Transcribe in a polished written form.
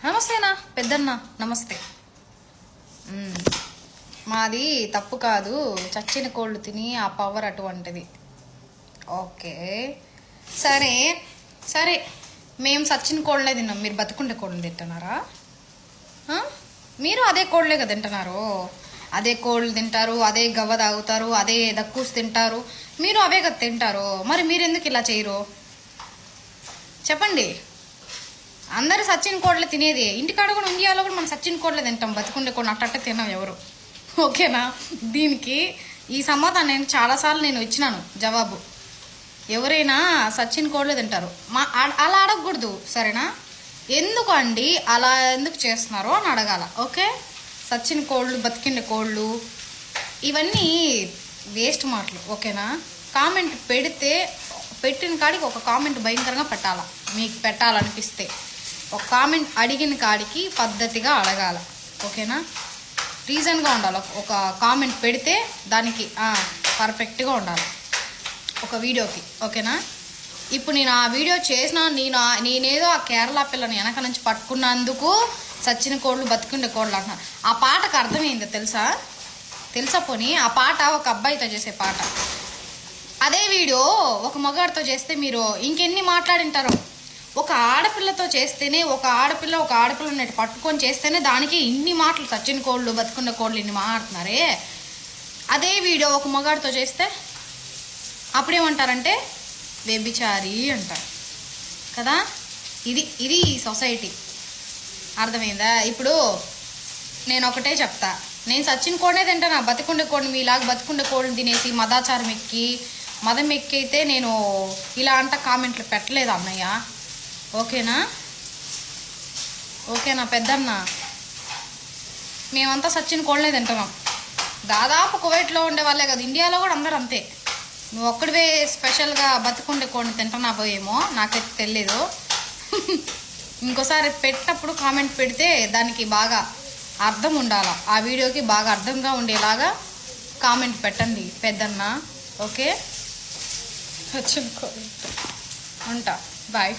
నమస్తేనా పెద్దన్న, నమస్తే. మాది తప్పు కాదు, చచ్చిన కోళ్ళు తిని ఆ పవర్ అటువంటిది. ఓకే సరే సరే, మేము చచ్చిన కోళ్ళే తిన్నాం, మీరు బతుకుండే కోళ్ళు తింటున్నారా? మీరు అదే కోళ్ళే కదా తింటున్నారు, అదే కోళ్ళు తింటారు, అదే గవ్వ తాగుతారు, అదే దక్కూసి తింటారు, మీరు అవే కదా తింటారు. మరి మీరు ఎందుకు ఇలా చేయరు చెప్పండి? అందరూ సచిన్ కోడ్లు తినేది, ఇంటికాడ కూడా ఇండియాలో కూడా మనం సచిన్ కోడ్లే తింటాం, బతికుండే కోళ్ళు అట్ట తిన్నాం ఎవరు. ఓకేనా? దీనికి ఈ సమాధానం నేను చాలాసార్లు నేను ఇచ్చినాను జవాబు. ఎవరైనా సచిన్ కోడ్లే తింటారు, అలా అడగకూడదు సరేనా? ఎందుకు అండి అలా ఎందుకు చేస్తున్నారు అని అడగాల. ఓకే, సచిన్ కోళ్ళు, బతికిండే కోళ్ళు, ఇవన్నీ వేస్ట్ మాటలు. ఓకేనా? కామెంట్ పెట్టిన కాడికి ఒక కామెంట్ భయంకరంగా పెట్టాలా, మీకు పెట్టాలనిపిస్తే ఒక కామెంట్ అడిగిన కాడికి పద్ధతిగా అడగాల. ఓకేనా? రీజన్గా ఉండాలి. ఒక కామెంట్ పెడితే దానికి పర్ఫెక్ట్గా ఉండాలి ఒక వీడియోకి. ఓకేనా? ఇప్పుడు నేను ఆ వీడియో చేసిన, నేనేదో ఆ కేరళ పిల్లని వెనక నుంచి పట్టుకున్నందుకు సచ్చిన కోళ్ళు, బతుకుండే కోళ్ళు అంటున్నారు. ఆ పాటకు అర్థమైందో తెలుసా పోనీ? ఆ పాట ఒక అబ్బాయితో చేసే పాట, అదే వీడియో ఒక మగాడితో చేస్తే మీరు ఇంకెన్ని మాట్లాడింటారో. ఒక ఆడపిల్లతో చేస్తేనే, ఒక ఆడపిల్లని పట్టుకొని చేస్తేనే దానికి ఇన్ని మాటలు, చచ్చిన కోళ్ళు, బతుకున్న కోళ్ళు ఇన్ని మాట్లాడుతున్నారే. అదే వీడియో ఒక మగాడితో చేస్తే అప్పుడేమంటారంటే వ్యభిచారి అంటారు కదా. ఇది సొసైటీ. అర్థమైందా? ఇప్పుడు నేను ఒకటే చెప్తా, నేను సచిన్ కోడినే తింటాను, బతికుండే కోడిని మీలాగా బతికుండే కోడిని తినేసి మదం ఎక్కి అయితే నేను ఇలా అంట కామెంట్లు పెట్టలేదు అన్నయ్య. ఓకేనా పెద్దన్న? మేమంతా సచిన్ కోళ్ళనే తింటున్నాం. దాదాపు కువైట్లో ఉండే వాళ్ళే కదా, ఇండియాలో కూడా అందరూ అంతే. నువ్వు ఒక్కడివే స్పెషల్గా బతుకుండే కోడిని తింటున్నావో ఏమో, నాకైతే తెలియదు. ఇంకోసారి పెట్టినప్పుడు కామెంట్ పెడితే దానికి బాగా అర్థం ఉండాలి, ఆ వీడియోకి బాగా అర్థంగా ఉండేలాగా కామెంట్ పెట్టండి పెద్దన్న. ఓకే, ఉంటా, బాయ్.